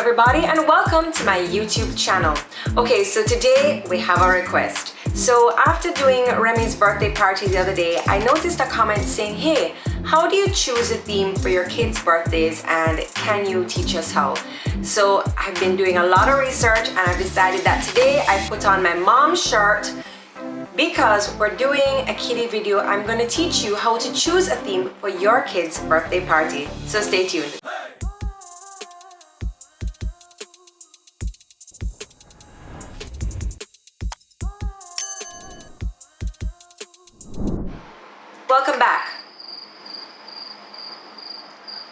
everybody, and welcome to my YouTube channel. Okay, so today we have a request. So after doing Remy's birthday party the other day, I noticed a comment saying, hey, how do you choose a theme for your kids' birthdays and can you teach us how? So I've been doing a lot of research and I've decided that today I put on my mom's shirt because we're doing a kiddie video. I'm going to teach you how to choose a theme for your kids' birthday party. So stay tuned. Welcome back.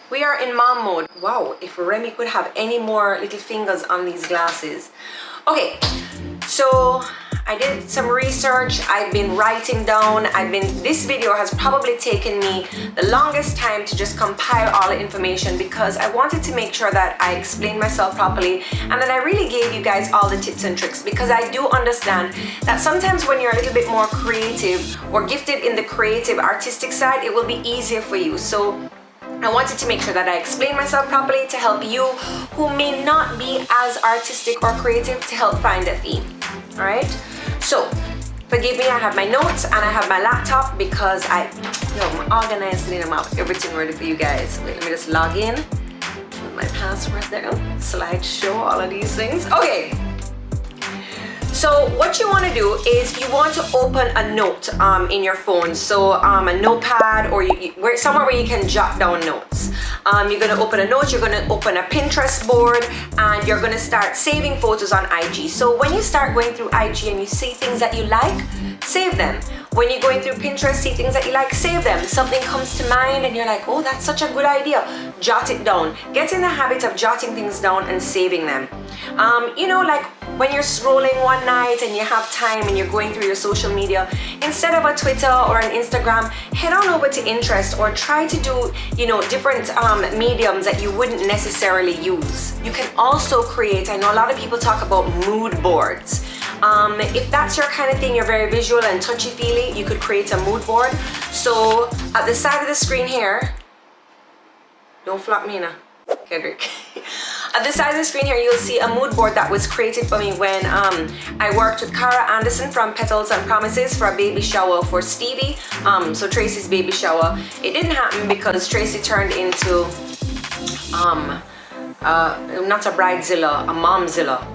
We are in mom mode. Wow, if Remy could have any more little fingers on these glasses. Okay, so I did some research. I've been writing down. This video has probably taken me the longest time to just compile all the information because I wanted to make sure that I explained myself properly and that I really gave you guys all the tips and tricks, because I do understand that sometimes when you're a little bit more creative or gifted in the creative artistic side, it will be easier for you. So I wanted to make sure that I explain myself properly to help you who may not be as artistic or creative to help find a theme. All right, so forgive me, I have my notes and I have my laptop because I'm organized and I have everything ready for you guys. Wait, let me just log in with my password there, slideshow, all of these things. Okay. So what you want to do is you want to open a note in your phone. So a notepad or somewhere where you can jot down notes. You're going to open a note, you're going to open a Pinterest board, and you're going to start saving photos on IG. So when you start going through IG and you see things that you like, save them. When you're going through Pinterest, see things that you like, save them. Something comes to mind and you're like, oh, that's such a good idea. Jot it down. Get in the habit of jotting things down and saving them. Like when you're scrolling one night and you have time and you're going through your social media, instead of a Twitter or an Instagram, head on over to Pinterest or try to do, different mediums that you wouldn't necessarily use. You can also create, I know a lot of people talk about mood boards. If that's your kind of thing, you're very visual and touchy-feely, you could create a mood board. So at the side of the screen here, don't flop me now, Kendrick. At the side of the screen here, you'll see a mood board that was created for me when I worked with Cara Anderson from Petals and Promises for a baby shower for Stevie. So Tracy's baby shower. It didn't happen because Tracy turned into not a bridezilla, a momzilla.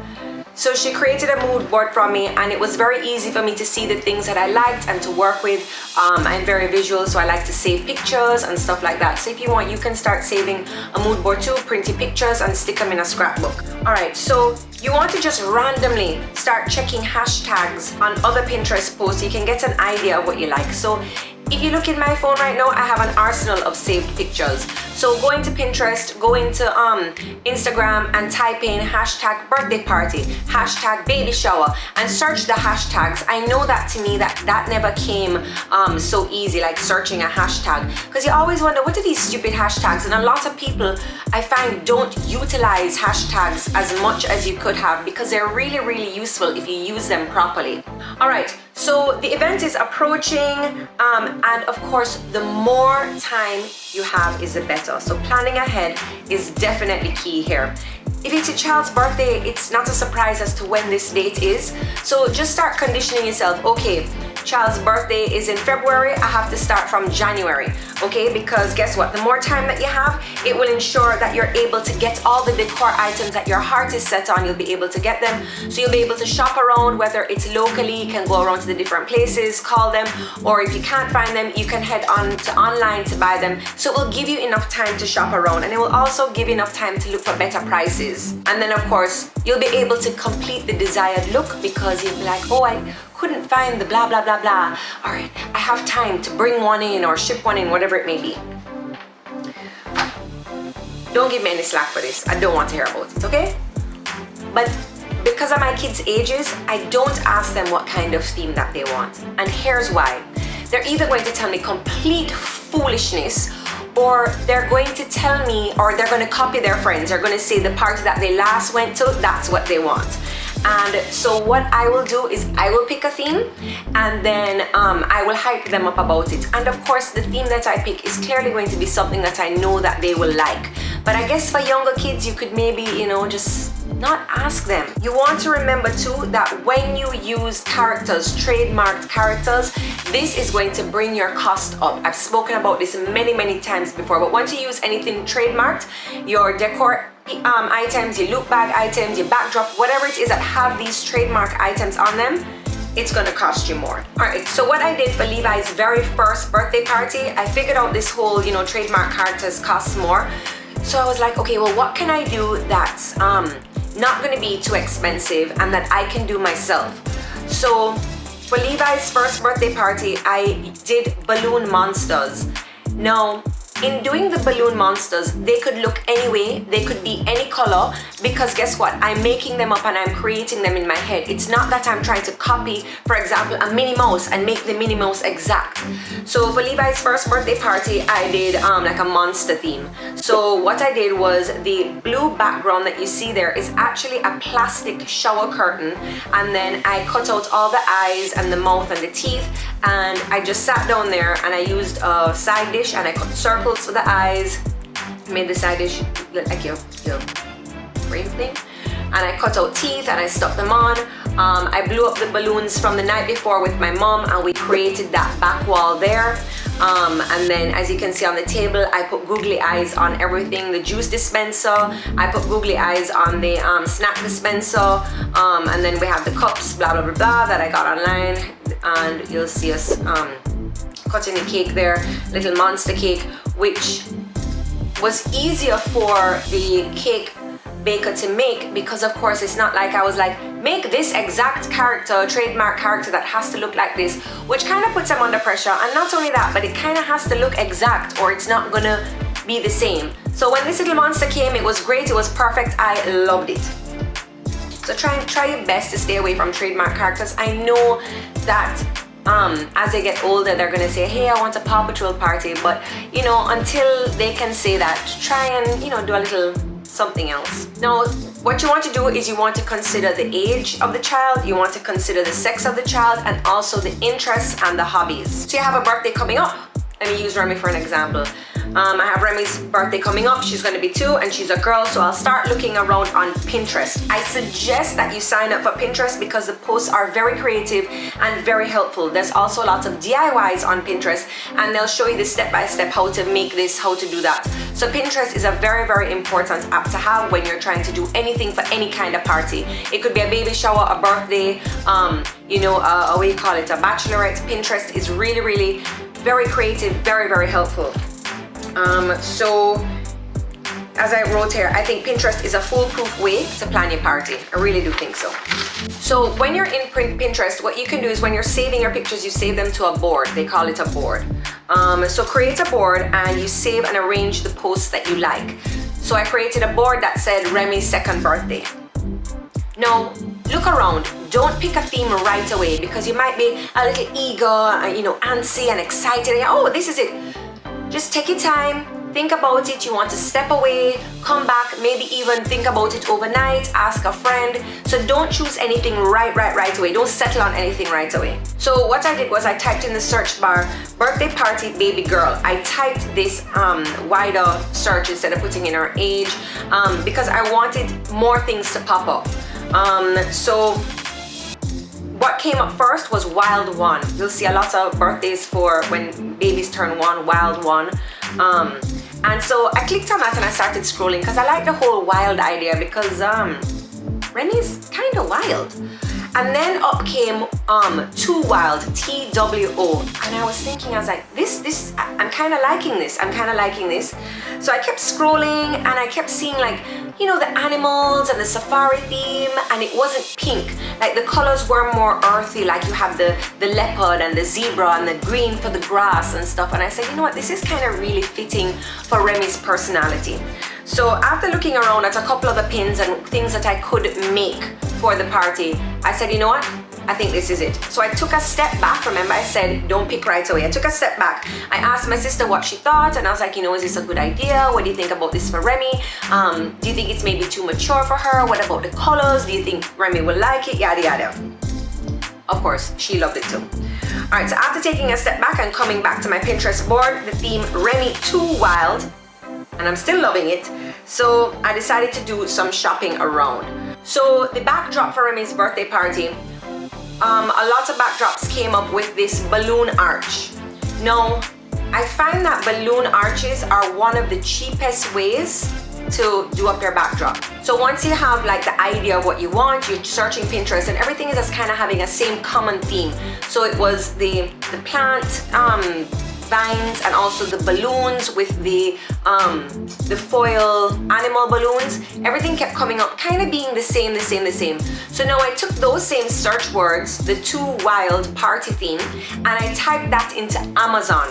So she created a mood board for me and it was very easy for me to see the things that I liked and to work with. I'm very visual, so I like to save pictures and stuff like that. So if you want, you can start saving a mood board too, print your pictures and stick them in a scrapbook. All right, so you want to just randomly start checking hashtags on other Pinterest posts so you can get an idea of what you like. So if you look in my phone right now, I have an arsenal of saved pictures. So go into Pinterest, go into Instagram and type in hashtag birthday party, hashtag baby shower, and search the hashtags. I know that to me that never came so easy, like searching a hashtag, because you always wonder, what are these stupid hashtags? And a lot of people I find don't utilize hashtags as much as you could have because they're really, really useful if you use them properly. All right, so the event is approaching, and of course the more time you have is the better. So planning ahead is definitely key here. If it's a child's birthday, it's not a surprise as to when this date is. So just start conditioning yourself. Okay, child's birthday is in February, I have to start from January. Okay, because guess what? The more time that you have, it will ensure that you're able to get all the decor items that your heart is set on. You'll be able to get them. So you'll be able to shop around, whether it's locally, you can go around to the different places, call them, or if you can't find them, you can head on to online to buy them. So it will give you enough time to shop around, and it will also give you enough time to look for better prices. And then of course, you'll be able to complete the desired look because you'll be like, oh, I couldn't find the blah, blah, blah, blah. All right, I have time to bring one in or ship one in, whatever it may be. Don't give me any slack for this. I don't want to hear about it, okay? But because of my kids' ages, I don't ask them what kind of theme that they want. And here's why. They're either going to tell me complete foolishness, or they're going to tell me, or they're going to copy their friends. They're going to say the party that they last went to, that's what they want. And so what I will do is I will pick a theme and then I will hype them up about it. And of course, the theme that I pick is clearly going to be something that I know that they will like. But I guess for younger kids, you could maybe, you know, just not ask them. You want to remember too that when you use characters, trademarked characters, this is going to bring your cost up. I've spoken about this many times before, but once you use anything trademarked, your decor items, your look bag items, your backdrop, whatever it is that have these trademark items on them, it's gonna cost you more. All right, so what I did for Levi's very first birthday party, I figured out this whole, you know, trademark characters cost more. So I was like, okay, well, what can I do that's not gonna be too expensive and that I can do myself? So for Levi's first birthday party, I did balloon monsters. Now, in doing the balloon monsters, they could look any way, they could be any color, because guess what? I'm making them up and I'm creating them in my head. It's not that I'm trying to copy, for example, a Minnie Mouse and make the Minnie Mouse exact. So for Levi's first birthday party, I did like a monster theme. So what I did was the blue background that you see there is actually a plastic shower curtain, and then I cut out all the eyes and the mouth and the teeth, and I just sat down there and I used a side dish and I cut circles for the eyes, made the side dish look like your brain thing, and I cut out teeth and I stuck them on. I blew up the balloons from the night before with my mom, and we created that back wall there. And then as you can see on the table, I put googly eyes on everything. The juice dispenser, I put googly eyes on the snack dispenser, and then we have the cups, blah blah blah blah, that I got online, and you'll see us cutting the cake there, little monster cake, which was easier for the cake baker to make, because of course it's not like I was like, make this exact character, trademark character that has to look like this, which kind of puts them under pressure. And not only that, but it kind of has to look exact or it's not gonna be the same. So when this little monster came, it was great, it was perfect, I loved it. So try your best to stay away from trademark characters. I know that as they get older, they're gonna say, hey, I want a Paw Patrol party, but you know, until they can say that, try and, you know, do a little something else. Now, what you want to do is you want to consider the age of the child, you want to consider the sex of the child, and also the interests and the hobbies. So you have a birthday coming up. Let me use Remy for an example. I have Remy's birthday coming up. She's going to be 2 and she's a girl, so I'll start looking around on Pinterest. I suggest that you sign up for Pinterest because the posts are very creative and very helpful. There's also lots of DIYs on Pinterest, and they'll show you the step-by-step how to make this, how to do that. So Pinterest is a very important app to have when you're trying to do anything for any kind of party. It could be a baby shower, a birthday, you know, what do you call it, a bachelorette. Pinterest is really very creative, very helpful. So as I wrote here, I think Pinterest is a foolproof way to plan your party. I really do think so. So when you're in Pinterest, what you can do is when you're saving your pictures, you save them to a board. They call it a board. So create a board and you save and arrange the posts that you like. So I created a board that said Remy's 2nd birthday. Now, look around. Don't pick a theme right away, because you might be a little eager, you know, antsy and excited. Oh, this is it. Just take your time, think about it. You want to step away, come back, maybe even think about it overnight, ask a friend. So don't choose anything right away. Don't settle on anything right away. So what I did was I typed in the search bar, birthday party baby girl. I typed this wider search instead of putting in her age, because I wanted more things to pop up. So what came up first was Wild One. You'll see a lot of birthdays for when babies turn 1, Wild One. And so I clicked on that and I started scrolling because I like the whole wild idea, because Remy's kind of wild. And then up came Too Wild, TWO. And I was thinking, I was like, this, I'm kind of liking this. I'm kind of liking this. So I kept scrolling and I kept seeing, like, you know, the animals and the safari theme, and it wasn't pink. Like the colors were more earthy, like you have the leopard and the zebra and the green for the grass and stuff. And I said, you know what, this is kind of really fitting for Remy's personality. So after looking around at a couple of the pins and things that I could make for the party, I said, you know what? I think this is it. So I took a step back. Remember, I said don't pick right away. I took a step back. I asked my sister what she thought, and I was like, you know, is this a good idea? What do you think about this for Remy? Do you think it's maybe too mature for her? What about the colors? Do you think Remy will like it? Yada yada. Of course, she loved it too. All right, so after taking a step back and coming back to my Pinterest board, the theme Remy Too Wild, and I'm still loving it. So I decided to do some shopping around. So the backdrop for Remy's birthday party, a lot of backdrops came up with this balloon arch. Now, I find that balloon arches are one of the cheapest ways to do up your backdrop. So once you have like the idea of what you want, you're searching Pinterest and everything is just kind of having a same common theme. So it was the plant vines and also the balloons with the foil animal balloons. Everything kept coming up kind of being the same. So now I took those same search words, the Too Wild party theme, and I typed that into Amazon.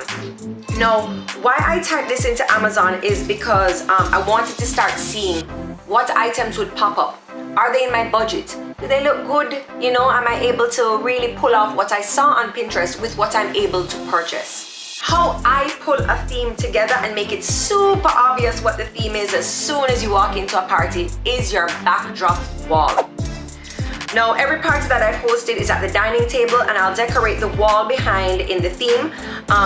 Now, why I typed this into Amazon is because I wanted to start seeing what items would pop up. Are they in my budget? Do they look good? You know, am I able to really pull off what I saw on Pinterest with what I'm able to purchase? How I pull a theme together and make it super obvious what the theme is as soon as you walk into a party is your backdrop wall. Now, every party that I've hosted is at the dining table and I'll decorate the wall behind in the theme.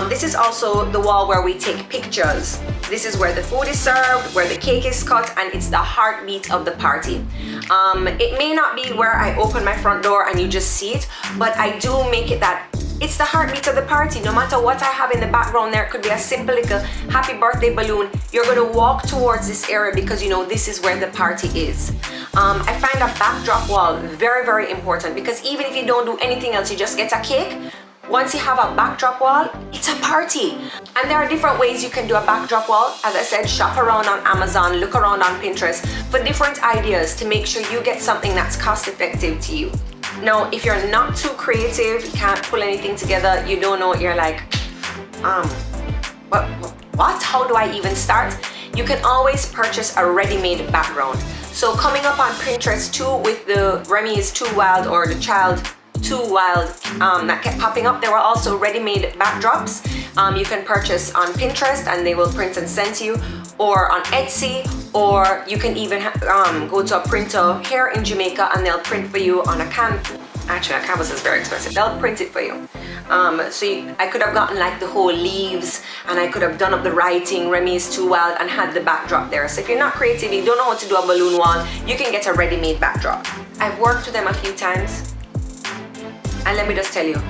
This is also the wall where we take pictures. This is where the food is served, where the cake is cut, and it's the heartbeat of the party. It may not be where I open my front door and you just see it, but I do make it that it's the heartbeat of the party. No matter what I have in the background there, it could be a simple little happy birthday balloon. You're gonna walk towards this area because you know this is where the party is. I find a backdrop wall very, very important because even if you don't do anything else, you just get a cake. Once you have a backdrop wall, it's a party. And there are different ways you can do a backdrop wall. As I said, shop around on Amazon, look around on Pinterest for different ideas to make sure you get something that's cost effective to you. Now, if you're not too creative, you can't pull anything together, you don't know, you're like, what? How do I even start? You can always purchase a ready-made background. So coming up on Pinterest too with the Remy is Too Wild or the Child Too Wild that kept popping up, there were also ready-made backdrops. You can purchase on Pinterest and they will print and send to you, or on Etsy, or you can even go to a printer here in Jamaica and they'll print for you on a canvas. Actually, a canvas is very expensive. They'll print it for you. I could have gotten like the whole leaves and I could have done up the writing, Remy is Too Wild, and had the backdrop there. So if you're not creative, you don't know how to do a balloon wall, you can get a ready-made backdrop. I've worked with them a few times. And let me just tell you,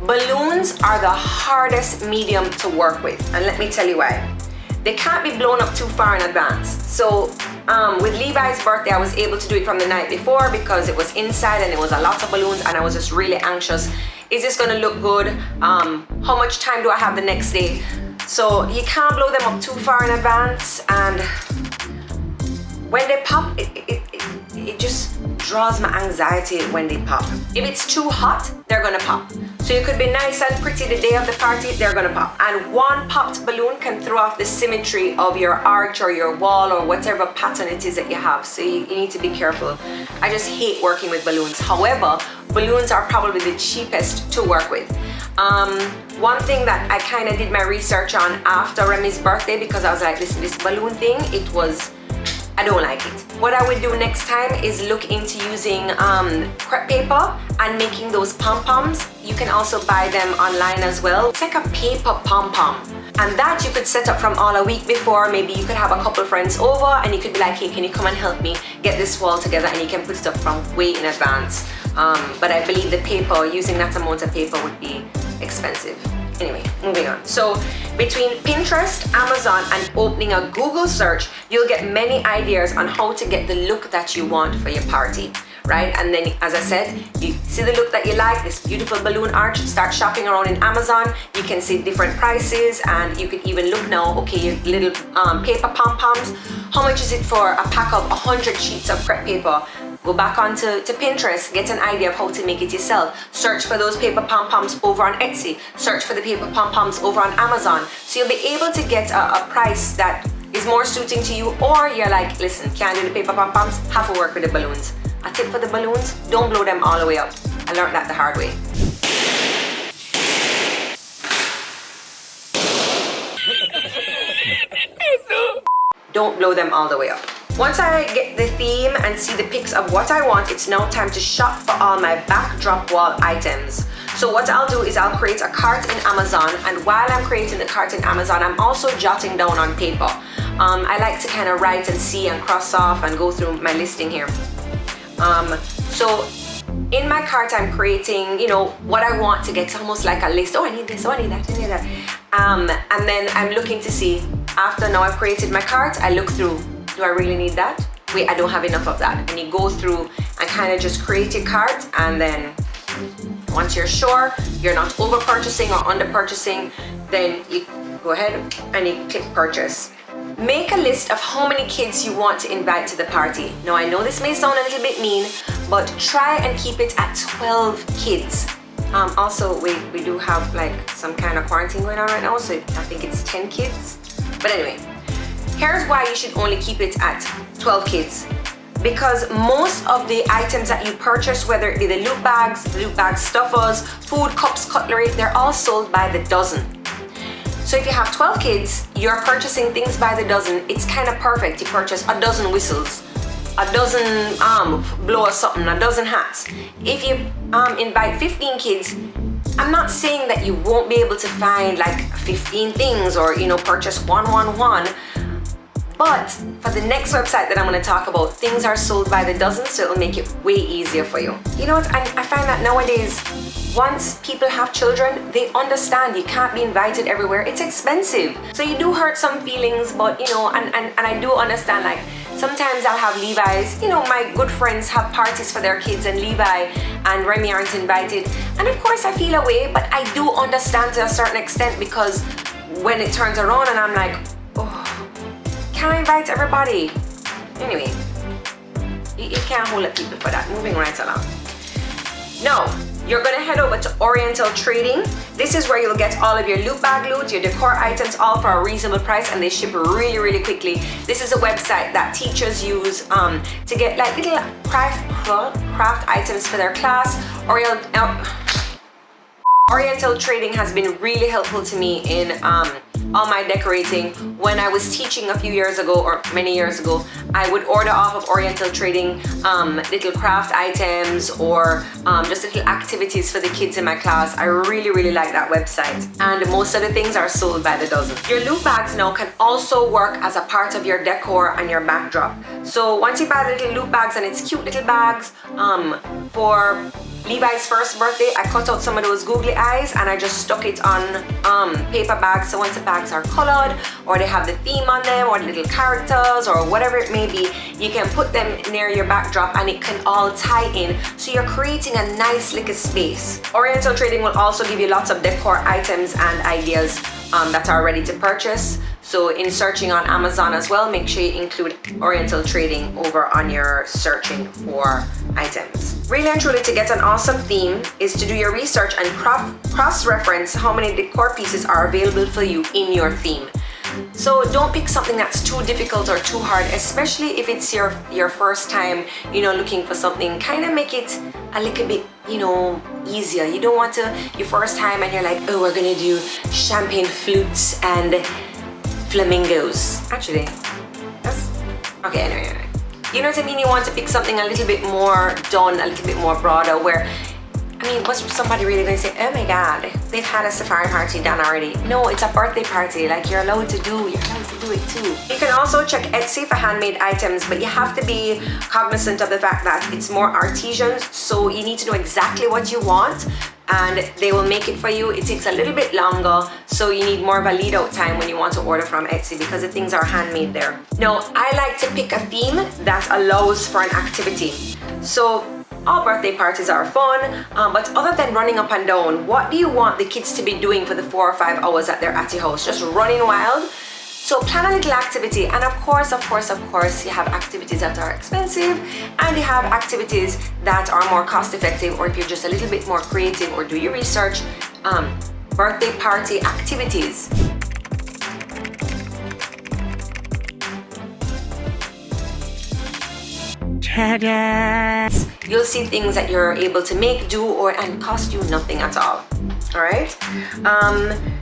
balloons are the hardest medium to work with. And let me tell you why. They can't be blown up too far in advance. So with Levi's birthday, I was able to do it from the night before because it was inside and there was a lot of balloons and I was just really anxious. Is this gonna look good? How much time do I have the next day? So you can't blow them up too far in advance, and when they pop, it just draws my anxiety when they pop. If it's too hot, they're gonna pop. So you could be nice and pretty the day of the party, they're gonna pop. And one popped balloon can throw off the symmetry of your arch or your wall or whatever pattern it is that you have. So you need to be careful. I just hate working with balloons. However, balloons are probably the cheapest to work with. One thing that I kind of did my research on after Remy's birthday, because I was like, listen, this balloon thing, I don't like it. What I would do next time is look into using crepe paper and making those pom-poms. You can also buy them online as well. It's like a paper pom-pom. And that you could set up from all a week before. Maybe you could have a couple friends over and you could be like, hey, can you come and help me get this wall together? And you can put it up from way in advance. But I believe the paper, using that amount of paper would be expensive. Anyway, moving on. So between Pinterest, Amazon, and opening a Google search, you'll get many ideas on how to get the look that you want for your party, right? And then, as I said, you see the look that you like, this beautiful balloon arch, start shopping around in Amazon. You can see different prices, and you could even look now, okay, your little paper pom-poms. How much is it for a pack of 100 sheets of crepe paper? Go back onto Pinterest, get an idea of how to make it yourself. Search for those paper pom-poms over on Etsy. Search for the paper pom-poms over on Amazon. So you'll be able to get a price that is more suiting to you, or you're like, listen, can't do the paper pom-poms, have to work with the balloons. A tip for the balloons, don't blow them all the way up. I learned that the hard way. Don't blow them all the way up. Once I get the theme and see the pics of what I want, it's now time to shop for all my backdrop wall items. So what I'll do is I'll create a cart in Amazon, and while I'm creating the cart in Amazon, I'm also jotting down on paper I like to kind of write and see and cross off and go through my listing here. So in my cart, I'm creating, you know, what I want to get, almost like a list. Oh, I need this, oh, I need that, I need that. And then I'm looking to see, after now I've created my cart, I look through, do I really need that? Wait, I don't have enough of that. And you go through and kind of just create your cart, and then once you're sure you're not over purchasing or under purchasing, then you go ahead and you click purchase. Make a list of how many kids you want to invite to the party. Now I know this may sound a little bit mean, but try and keep it at 12 kids. Also, we do have like some kind of quarantine going on right now, so I think it's 10 kids. But anyway, here's why you should only keep it at 12 kids. Because most of the items that you purchase, whether it be the loot bags, stuffers, food, cups, cutlery, they're all sold by the dozen. So if you have 12 kids, you're purchasing things by the dozen. It's kind of perfect. You purchase a dozen whistles, a dozen blower something, a dozen hats. If you invite 15 kids, I'm not saying that you won't be able to find like 15 things or, you know, purchase one. But for the next website that I'm going to talk about, things are sold by the dozen, so it'll make it way easier for you. You know what? I find that nowadays, once people have children, they understand you can't be invited everywhere. It's expensive. So you do hurt some feelings, but you know, and I do understand, like, sometimes I'll have Levi's, you know, my good friends have parties for their kids and Levi and Remy aren't invited. And of course I feel away, but I do understand to a certain extent, because when it turns around and I'm like, oh, can I invite everybody? Anyway, you can't hold up people for that. Moving right along. Now, you're gonna head over to Oriental Trading. This is where you'll get all of your loot bag loot, your decor items, all for a reasonable price, and they ship really quickly. This is a website that teachers use to get like little craft items for their class. Oriental Trading has been really helpful to me in all my decorating. When I was teaching a few years ago, or many years ago, I would order off of Oriental Trading little craft items or just little activities for the kids in my class. I really like that website, and most of the things are sold by the dozen. Your loot bags now can also work as a part of your decor and your backdrop. So once you buy the little loot bags, and it's cute little bags, for Levi's first birthday, I cut out some of those googly eyes and I just stuck it on paper bags. So once the bags are colored, or they have the theme on them, or the little characters, or whatever it may be, you can put them near your backdrop and it can all tie in. So you're creating a nice little space. Oriental Trading will also give you lots of decor items and ideas that are ready to purchase. So in searching on Amazon as well, make sure you include Oriental Trading over on your searching for items. Really and truly, to get an awesome theme is to do your research and cross-reference how many decor pieces are available for you in your theme. So don't pick something that's too difficult or too hard, especially if it's your first time, you know, looking for something. Kind of make it a little bit, you know, easier. You don't want to, your first time and you're like, oh, we're gonna do champagne flutes and flamingos. Actually, that's okay. Anyway, you know what I mean? You want to pick something a little bit more done, a little bit more broader, where, I mean, what's somebody really going to say, oh my god, they've had a safari party done already? No, it's a birthday party. Like, you're allowed to do it too. You can also check Etsy for handmade items, but you have to be cognizant of the fact that it's more artisan, so you need to know exactly what you want, and they will make it for you. It takes a little bit longer, so you need more of a lead out time when you want to order from Etsy, because the things are handmade there. Now, I like to pick a theme that allows for an activity. So all birthday parties are fun, but other than running up and down, what do you want the kids to be doing for the 4 or 5 hours that they're at your house? Just running wild? So plan a little activity, and of course, you have activities that are expensive, and you have activities that are more cost effective, or if you're just a little bit more creative or do your research, birthday party activities. Ta-da! You'll see things that you're able to make, do, and cost you nothing at all. All right.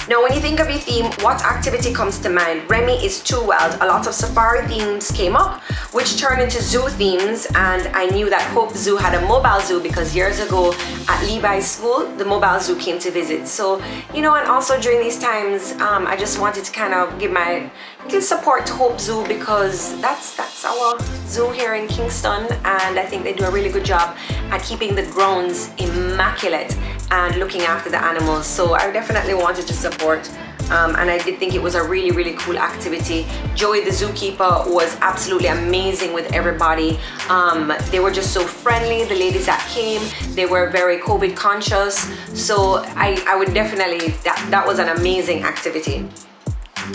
Now, when you think of your theme, what activity comes to mind? Remy is too wild. A lot of safari themes came up, which turned into zoo themes, and I knew that Hope Zoo had a mobile zoo because years ago at Levi's school, the mobile zoo came to visit. So, you know, and also during these times, I just wanted to kind of give my little support to Hope Zoo because that's our zoo here in Kingston, and I think they do a really good job at keeping the grounds immaculate and looking after the animals. So I definitely wanted to support, and I did think it was a really, really cool activity. Joey the zookeeper was absolutely amazing with everybody. They were just so friendly. The ladies that came, they were very COVID conscious. So I would definitely, that was an amazing activity.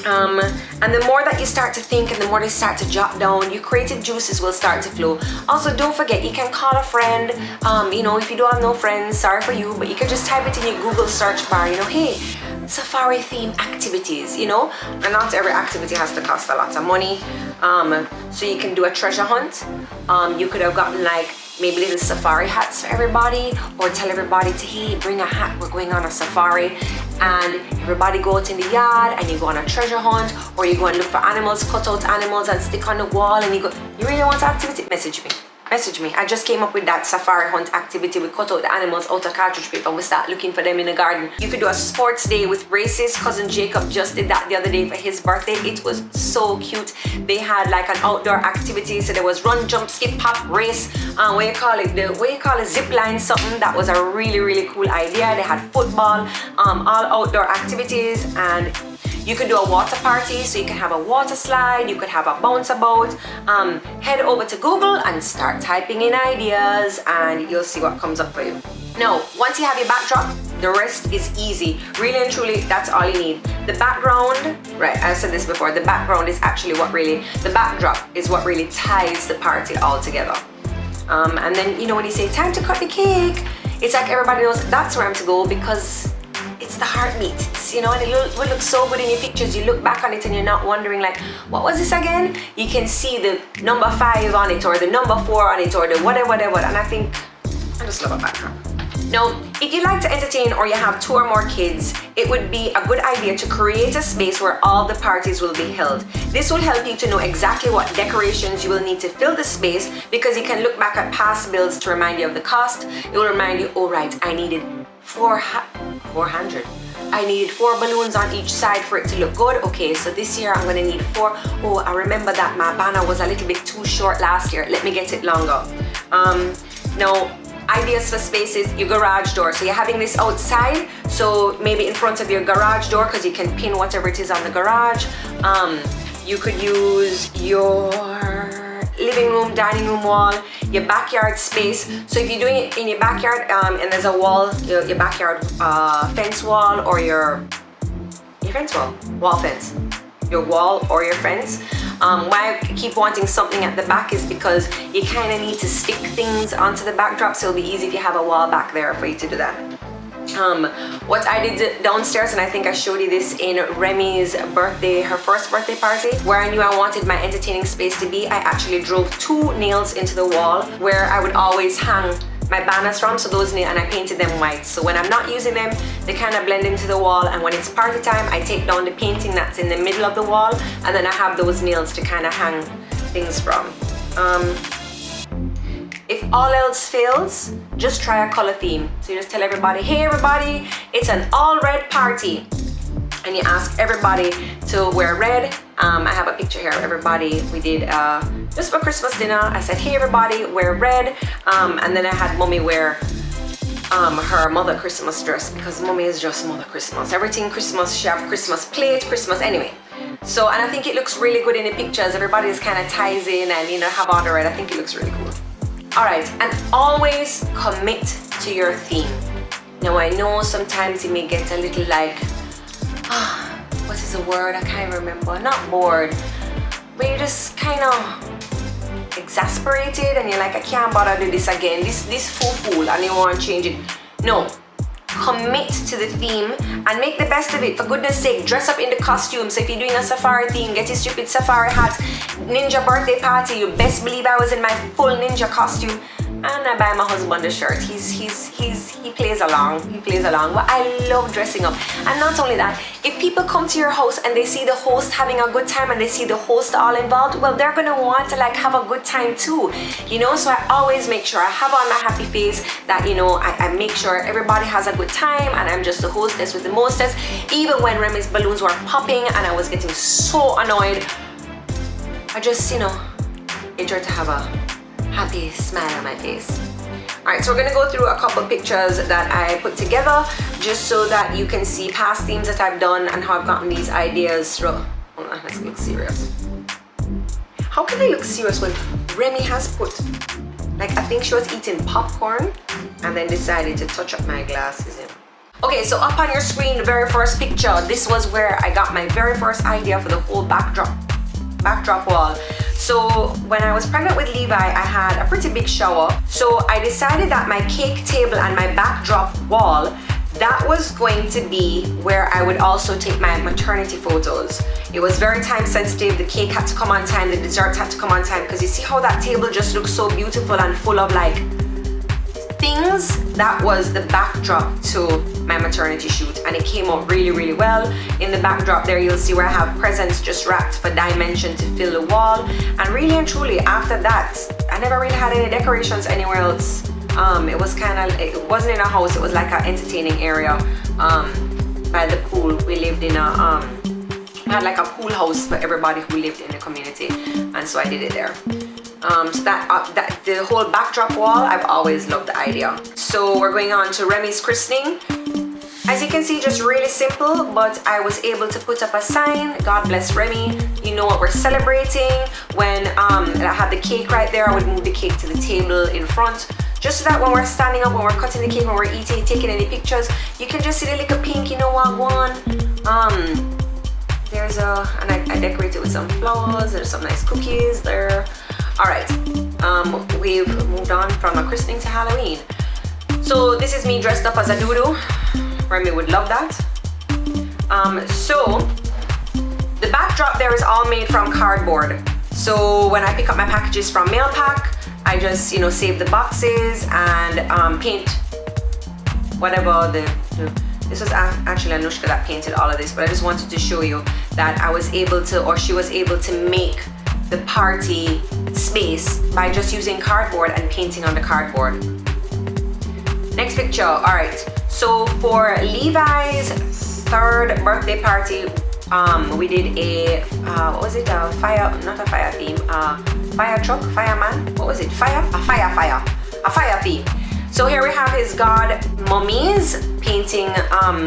And the more that you start to think and the more they start to jot down, your creative juices will start to flow. Also, don't forget, you can call a friend. You know, if you don't have no friends, sorry for you, but you can just type it in your Google search bar, you know, hey, safari theme activities, you know, and not every activity has to cost a lot of money. So you can do a treasure hunt. You could have gotten like maybe little safari hats for everybody, or tell everybody to, hey, bring a hat, we're going on a safari, and everybody go out in the yard and you go on a treasure hunt, or you go and look for animals, cut out animals and stick on the wall, and you really want activity? Message me. I just came up with that safari hunt activity. We cut out the animals out of cartridge paper and we start looking for them in the garden. You could do a sports day with races. Cousin Jacob just did that the other day for his birthday. It was so cute. They had like an outdoor activity. So there was run, jump, skip, pop, race. What you call it, zip line something. That was a really, really cool idea. They had football, all outdoor activities, and you could do a water party, so you can have a water slide, you could have a bounce about. Head over to Google and start typing in ideas and you'll see what comes up for you. Now, once you have your backdrop, the rest is easy. Really and truly, that's all you need. The background, right, I've said this before, the background is actually the backdrop is what really ties the party all together. And then, you know, when you say time to cut the cake, it's like everybody knows that's where I'm to go because it's the heartbeat, you know, and it will look so good in your pictures. You look back on it and you're not wondering like, what was this again? You can see the number 5 on it or the number 4 on it or the whatever, and I think I just love a backdrop. Now, if you like to entertain or you have 2 or more kids, it would be a good idea to create a space where all the parties will be held. This will help you to know exactly what decorations you will need to fill the space, because you can look back at past builds to remind you of the cost. It will remind you, oh right, I needed 400. I needed 4 balloons on each side for it to look good. Okay, so this year I'm gonna need 4. Oh, I remember that my banner was a little bit too short last year. Let me get it longer. Now, ideas for spaces, your garage door. So you're having this outside, so maybe in front of your garage door, because you can pin whatever it is on the garage. You could use your living room, dining room wall, your backyard space. So if you're doing it in your backyard and there's a wall, your backyard fence wall or your fence wall fence, your wall or your fence. Why I keep wanting something at the back is because you kind of need to stick things onto the backdrop, so it'll be easy if you have a wall back there for you to do that. What I did downstairs, and I think I showed you this in Remy's birthday, her first birthday party, where I knew I wanted my entertaining space to be, I actually drove 2 nails into the wall where I would always hang my banners from, so those nails, and I painted them white. So when I'm not using them, they kind of blend into the wall, and when it's party time, I take down the painting that's in the middle of the wall, and then I have those nails to kind of hang things from. If all else fails, just try a color theme. So you just tell everybody, hey everybody, it's an all red party. And you ask everybody to wear red. I have a picture here of everybody. We did just for Christmas dinner. I said, hey everybody, wear red. And then I had Mommy wear her Mother Christmas dress, because Mommy is just Mother Christmas. Everything Christmas, she have Christmas plate, Christmas anyway. So, and I think it looks really good in the pictures. Everybody is kind of ties in and, you know, have all the red. I think it looks really cool. All right, and always commit to your theme. Now I know sometimes you may get a little like, what is the word? I can't remember. Not bored, but you're just kind of exasperated and you're like, I can't bother do this again. This fool, and you want to change it. No, commit to the theme and make the best of it. For goodness sake, dress up in the costume. So if you're doing a safari theme, get your stupid safari hat. Ninja birthday party, you best believe I was in my full ninja costume. and I buy my husband a shirt. He plays along. He plays along. But I love dressing up. And not only that, if people come to your house and they see the host having a good time and they see the host all involved, well, they're gonna want to like have a good time too, you know. So I always make sure I have on my happy face, that, you know, I make sure everybody has a good time, and I'm just the hostess with the mostest. Even when Remy's balloons were popping and I was getting so annoyed, I just, you know, enjoy to have a happy smile on my face. Alright, so we're gonna go through a couple pictures that I put together just so that you can see past themes that I've done and how I've gotten these ideas through. Hold on, let's look serious. How can they look serious when Remy has put, like, I think she was eating popcorn and then decided to touch up my glasses in. Okay, so up on your screen, the very first picture, this was where I got my very first idea for the whole backdrop wall. So when I was pregnant with Levi, I had a pretty big shower. So I decided that my cake table and my backdrop wall, that was going to be where I would also take my maternity photos. It was very time sensitive. The cake had to come on time, the desserts had to come on time, because you see how that table just looks so beautiful and full of like things. That was the backdrop to my maternity shoot, and it came out really, really well. In the backdrop there, you'll see where I have presents just wrapped for dimension to fill the wall. And really and truly, after that, I never really had any decorations anywhere else. It was kind of, it wasn't in a house, it was like an entertaining area by the pool. We lived in a, we had like a pool house for everybody who lived in the community, and so I did it there. So that the whole backdrop wall, I've always loved the idea. So we're going on to Remy's christening. As you can see, just really simple, but I was able to put up a sign, God bless Remy, you know what we're celebrating. When I had the cake right there, I would move the cake to the table in front, just so that when we're standing up, when we're cutting the cake, when we're eating, taking any pictures, you can just see the little pink, you know what, one. There's a, and I decorated with some flowers, there's some nice cookies there. All right, we've moved on from a christening to Halloween. So this is me dressed up as a doodoo. Remy would love that. So the backdrop there is all made from cardboard. So when I pick up my packages from Mailpack, I just, you know, save the boxes and paint whatever this was actually Anushka that painted all of this, but I just wanted to show you that I was able to, or she was able to make the party space by just using cardboard and painting on the cardboard. Next picture. All right, so for Levi's 3rd birthday party, we did a what was it, a fire, not a fire theme, fire truck, fireman, what was it, a fire theme. So here we have his god mummies, painting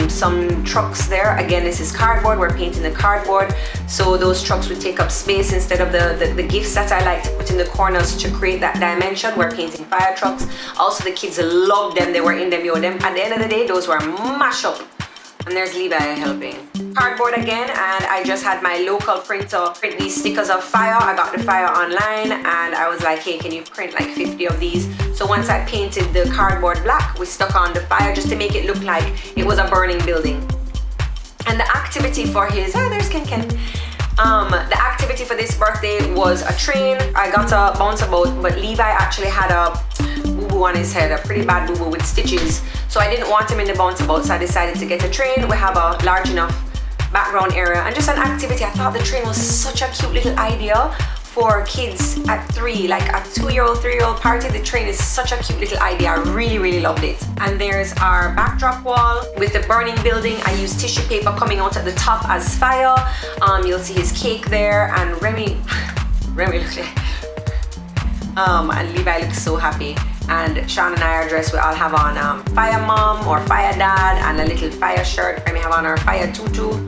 some trucks there. Again, this is cardboard, we're painting the cardboard, so those trucks would take up space instead of the gifts that I like to put in the corners to create that dimension. We're painting fire trucks. Also, the kids loved them, they were in them, them. At the end of the day, those were mash up. And there's Levi helping. Cardboard again, and I just had my local printer print these stickers of fire. I got the fire online, and I was like, hey, can you print like 50 of these? So once I painted the cardboard black, we stuck on the fire just to make it look like it was a burning building. And the activity for his, there's Ken. The activity for this birthday was a train. I got a bounce about, but Levi actually had a boo-boo on his head, a pretty bad boo-boo with stitches. So I didn't want him in the bounce about, so I decided to get a train. We have a large enough background area and just an activity. I thought the train was such a cute little idea for kids at 3, like a 2-year-old, 3-year-old party. The train is such a cute little idea. I really, really loved it. And there's our backdrop wall with the burning building. I used tissue paper coming out at the top as fire. You'll see his cake there, and Remy looks like, and Levi looks so happy. And Sean and I are dressed, we all have on fire mom or fire dad and a little fire shirt. Remy have on our fire tutu.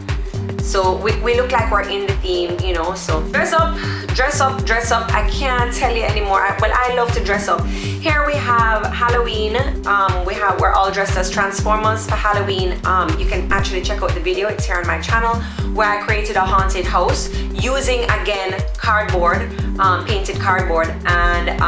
So we look like we're in the theme, you know. So dress up, dress up, dress up. I can't tell you anymore. Well, I love to dress up. Here we have Halloween. We're all dressed as Transformers for Halloween. You can actually check out the video. It's here on my channel, where I created a haunted house using, again, cardboard, painted cardboard. And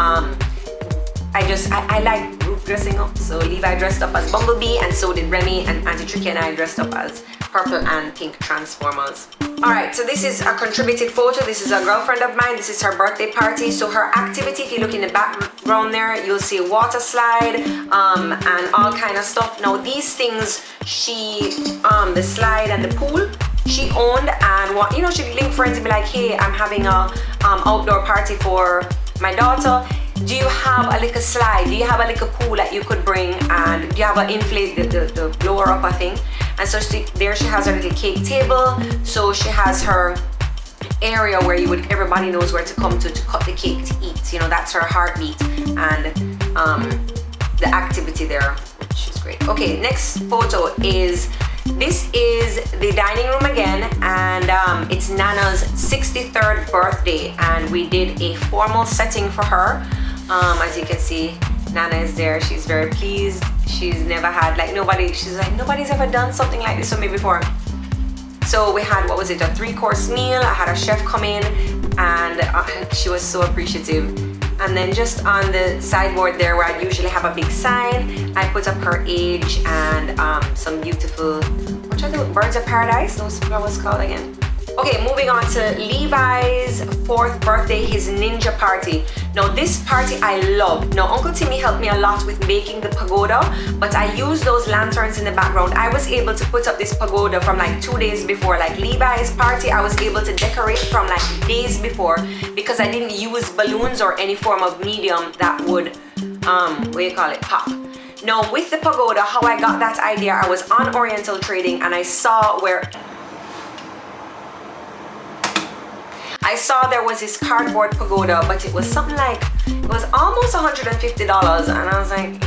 I like group dressing up. So Levi dressed up as Bumblebee, and so did Remy, and Auntie Tricky and I dressed up as purple and pink transformers. Alright, so this is a contributed photo. This is a girlfriend of mine. This is her birthday party. So her activity, if you look in the background there, you'll see a water slide and all kind of stuff. Now these things, the slide and the pool, she owned, and she'd link friends and be like, hey, I'm having a outdoor party for my daughter. Do you have a little slide? Do you have a little pool that you could bring? And do you have an inflate the blower up, I think? And so there she has her little cake table. So she has her area where everybody knows where to come to cut the cake to eat. That's her heartbeat and the activity there, which is great. Okay, next photo is, this is the dining room again, and it's Nana's 63rd birthday, and we did a formal setting for her. As you can see, Nana is there. She's very pleased. She's never had, she's like, nobody's ever done something like this for me before. So we had, a 3-course meal. I had a chef come in, and she was so appreciative. And then just on the sideboard there, where I usually have a big sign, I put up her age and some beautiful, what are those, birds of paradise? Those flowers called again? Okay, moving on to Levi's 4th birthday, his ninja party. Now this party I love. Now Uncle Timmy helped me a lot with making the pagoda, but I used those lanterns in the background. I was able to put up this pagoda from 2 days before. Levi's party, I was able to decorate from days before, because I didn't use balloons or any form of medium that would, pop. Now with the pagoda, how I got that idea, I was on Oriental Trading and I saw there was this cardboard pagoda, but it was something it was almost $150, and I was like,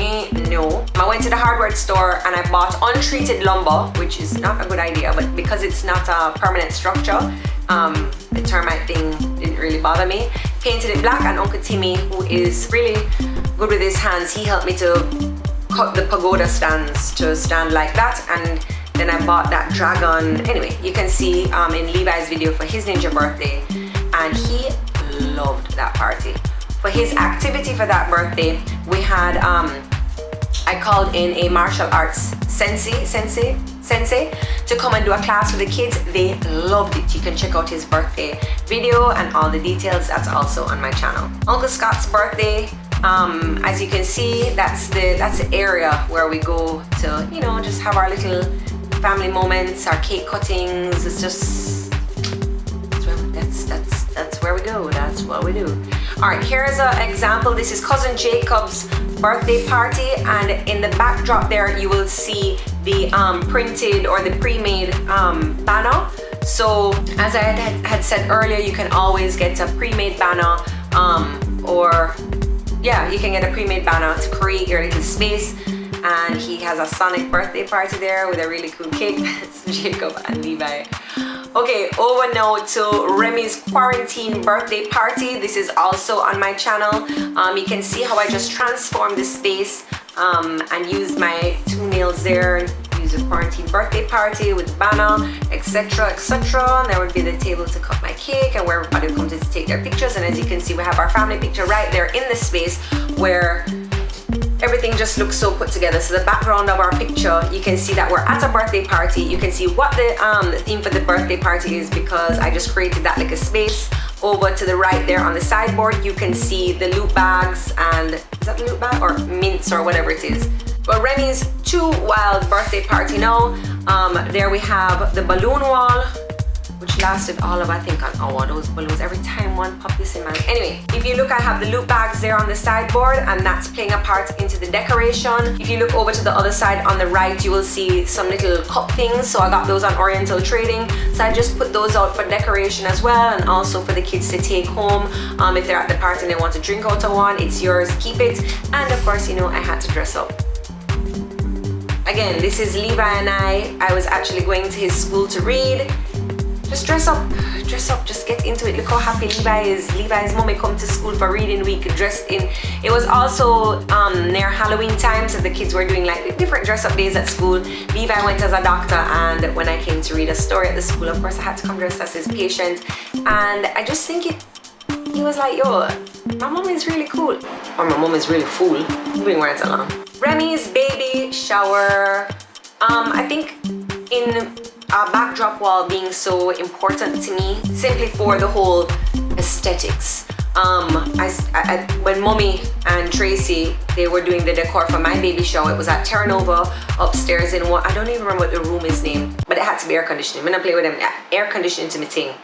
no. I went to the hardware store and I bought untreated lumber, which is not a good idea, but because it's not a permanent structure, the termite thing didn't really bother me. Painted it black, and Uncle Timmy, who is really good with his hands, he helped me to cut the pagoda stands to stand like that, and then I bought that dragon. Anyway, you can see in Levi's video for his ninja birthday, and he loved that party. For his activity for that birthday, we had, I called in a martial arts sensei to come and do a class for the kids. They loved it. You can check out his birthday video and all the details. That's also on my channel. Uncle Scott's birthday, as you can see, that's the area where we go to, just have our little family moments, our cake cuttings. It's just, that's where we go. That's what we do. All right, here's an example. This is Cousin Jacob's birthday party, and in the backdrop there you will see the printed or the pre-made banner. So as I had said earlier, you can always get a pre-made banner, you can get a pre-made banner to create your little space. And he has a Sonic birthday party there with a really cool cake. That's Jacob and Levi. Okay, over now to Remy's quarantine birthday party. This is also on my channel. You can see how I just transformed the space and used my 2 nails there. Use a quarantine birthday party with banner, etc, etc. And there would be the table to cut my cake and where everybody would come to take their pictures. And as you can see, we have our family picture right there in the space where everything just looks so put together. So the background of our picture, you can see that we're at a birthday party. You can see what the theme for the birthday party is, because I just created that like a space. Over to the right there on the sideboard, you can see the loot bags, and is that the loot bag or mints or whatever it is. But Remy's 2 wild birthday party now. There we have the balloon wall, which lasted all of, I think, an hour. Those balloons, every time one pop this in, man. Anyway, if you look, I have the loot bags there on the sideboard, and that's playing a part into the decoration. If you look over to the other side on the right, you will see some little cup things. So I got those on Oriental Trading. So I just put those out for decoration as well, and also for the kids to take home. If they're at the party and they want to drink out of one, it's yours, keep it. And of course, I had to dress up. Again, this is Levi and I was actually going to his school to read. Just dress up, just get into it. Look how happy Levi is. Levi's mommy come to school for reading week dressed in. It was also near Halloween time, so the kids were doing like different dress up days at school. Levi went as a doctor, and when I came to read a story at the school, of course I had to come dressed as his patient. And I just think he was like, yo, my mom is really cool. Or my mom is really fool. Moving right along. Remy's baby shower. I think in backdrop wall being so important to me, simply for the whole aesthetics. When Mommy and Tracy, they were doing the decor for my baby shower, it was at Terranova upstairs in what, I don't even remember what the room is named, but it had to be air conditioning. I'm gonna play with them, air conditioning to my thing.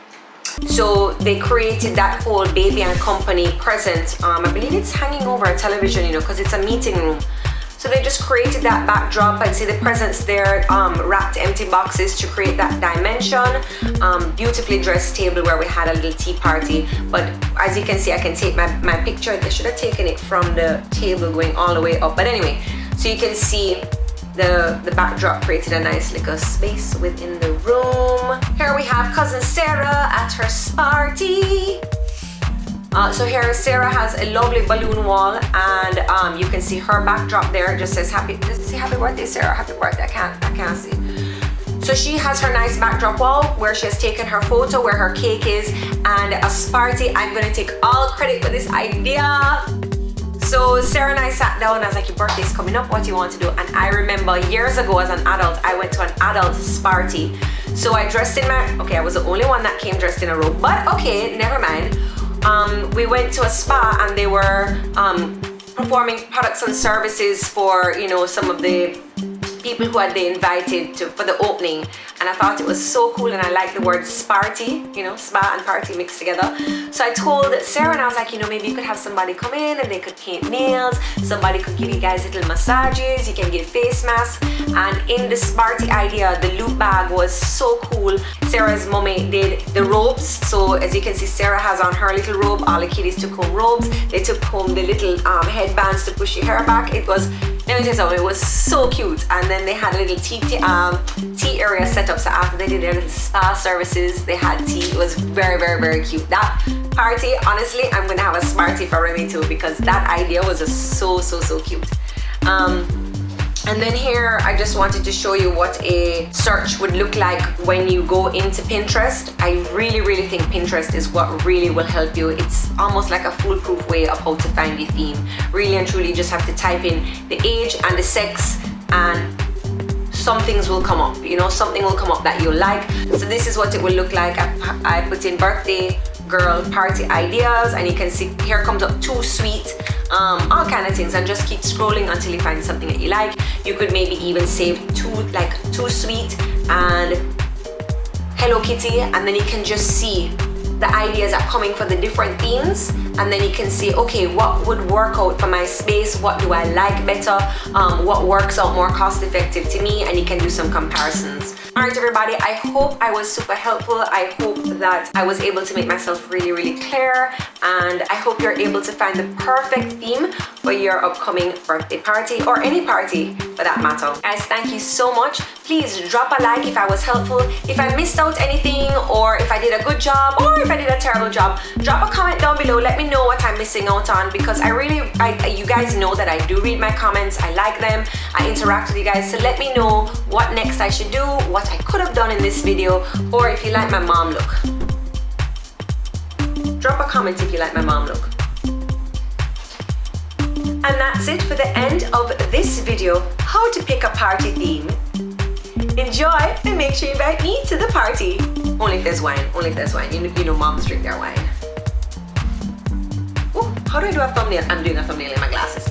So they created that whole baby and company present. I believe it's hanging over a television, you know, because it's a meeting room. So they just created that backdrop. I see the presents there, wrapped empty boxes to create that dimension. Beautifully dressed table where we had a little tea party. But as you can see, I can take my picture. I should have taken it from the table going all the way up. But anyway, so you can see the backdrop created a nice little space within the room. Here we have cousin Sarah at her party. So here Sarah has a lovely balloon wall, and you can see her backdrop there. It just says happy birthday Sarah, happy birthday. I can't see. So she has her nice backdrop wall where she has taken her photo where her cake is, and a Sparty. I'm gonna take all credit for this idea. So Sarah and I sat down. I was like, your birthday's coming up, what do you want to do? And I remember years ago as an adult, I went to an adult Sparty. So I dressed in I was the only one that came dressed in a robe, but okay, never mind. We went to a spa and they were performing products and services for, you know, some of the people who they invited for the opening, and I thought it was so cool, and I like the word Sparty, you know, spa and party mixed together. So I told Sarah, and I was like, you know, maybe you could have somebody come in and they could paint nails, somebody could give you guys little massages, you can give face masks. And in the Sparty idea, the loop bag was so cool. Sarah's mommy did the robes, so as you can see, Sarah has on her little robe, all the kiddies took home robes, they took home the little headbands to push your hair back. It was, let me tell you something, it was so cute. And then they had a little tea area set up, so after they did their little spa services, they had tea. It was very, very, very cute. That party, honestly, I'm gonna have a Smarty for Remy too, because that idea was just so cute. And then here, I just wanted to show you what a search would look like when you go into Pinterest. I really think Pinterest is what really will help you. It's almost like a foolproof way of how to find the theme. Really and truly, you just have to type in the age and the sex, and some things will come up, you know, something will come up that you like. So this is what it will look like. I put in birthday girl party ideas, and you can see here comes up too sweet, all kind of things, and just keep scrolling until you find something that you like. You could maybe even save too sweet and Hello Kitty, and then you can just see the ideas are coming for the different themes, and then you can see, okay, what would work out for my space, what do I like better, what works out more cost effective to me, and you can do some comparisons. Alright everybody, I hope I was super helpful. I hope that I was able to make myself really clear, and I hope you're able to find the perfect theme for your upcoming birthday party, or any party for that matter. Guys, thank you so much. Please drop a like if I was helpful. If I missed out anything, or if I did a good job, or if I did a terrible job, drop a comment down below. Let me know what I'm missing out on, because you guys know that I do read my comments. I like them. I interact with you guys. So let me know what next I should do, what I could have done in this video, or if you like my mom look. Drop a comment if you like my mom look. And that's it for the end of this video, how to pick a party theme. Enjoy, and make sure you invite me to the party. Only if there's wine, only if there's wine. You know moms drink their wine. Oh, how do I do a thumbnail? I'm doing a thumbnail in my glasses.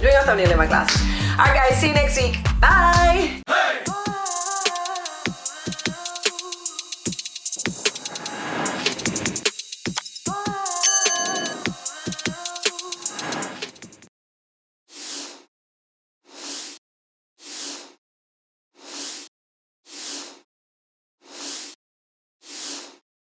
Alright guys, see you next week. Bye!